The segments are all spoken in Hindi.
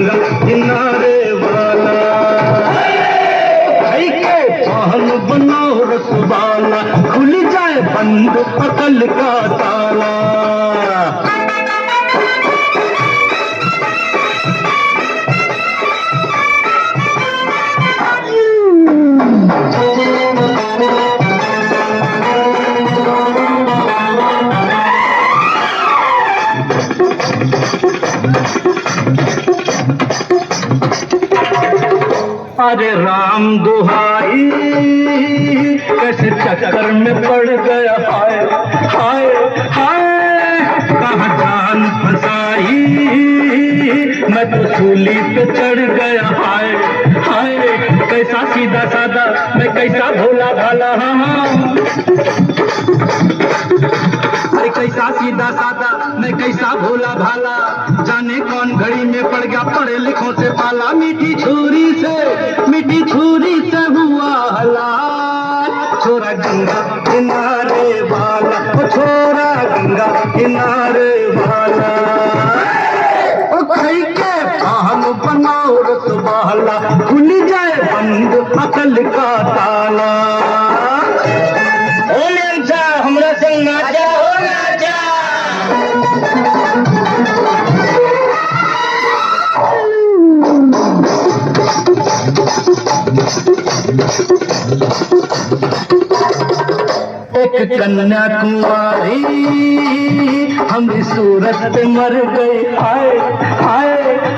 गंगा किनारे वाला, भाई के पान बनाओ रसवाला, खुल जाए बंद अकल का ताला। अरे राम दुहाई कैसे चक्कर में पड़ गया, हाय हाय हाय कहाँ जान फंसाई, मैं तो सूली पे चढ़ गया, हाय हाय कैसा सीधा साधा मैं कैसा भोला भाला, अरे कैसा सीधा साधा मैं कैसा भोला भाला, जाने कौन घड़ी में पड़ गया पढ़े लिखों से पाला, मीठी छुरी से हुआ हलाल, छोरा गंगा किनारे वाला, ओ छोरा गंगा किनारे वाला, ओ खाई के पान बनाओ रसवाला, खुल जाए बंद अकल का ताला। ओ नाचा हमरा संग नाचा, हो नाचा। एक कन्या कुंवारी हमारी सूरत पे मर गई, हाय हाय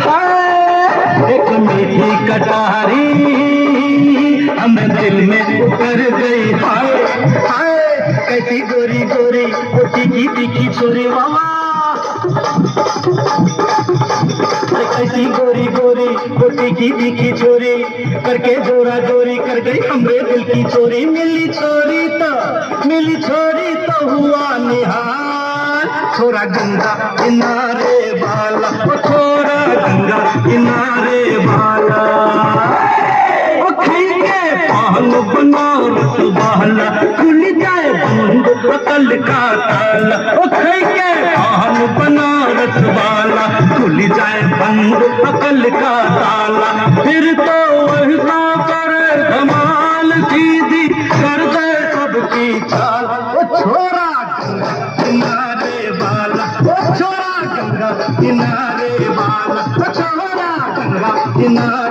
हाय एक मीठी कटारी हमें दिल में उतर गई, हाय हाय कैसी गोरी गोरी तीखी तीखी छोरी वाला, कैसी गोरी गोरी तीखी तीखी छोरी करके जोरा जोरी कर गई हमरे दिल की चोरी, मिली छोरी तो हुआ निहाल, छोरा गंगा किनारे वाला, ओ छोरा गंगा किनारे वाला, ओ खाई के पान बनाओ रसवाला, खुल जाए बंद अकल का ताला, ओ खाई के पान बनाओ रसवाला, खुल जाए बंद अकल का ताला, फिर तो वैसा करे धमाल सीधी कर दे सबकी चाल, ओ छोरा गंगा किनारे वाला, ओ छोरा गंगा किनारे वाला, ओ छोरा गंगा किनारे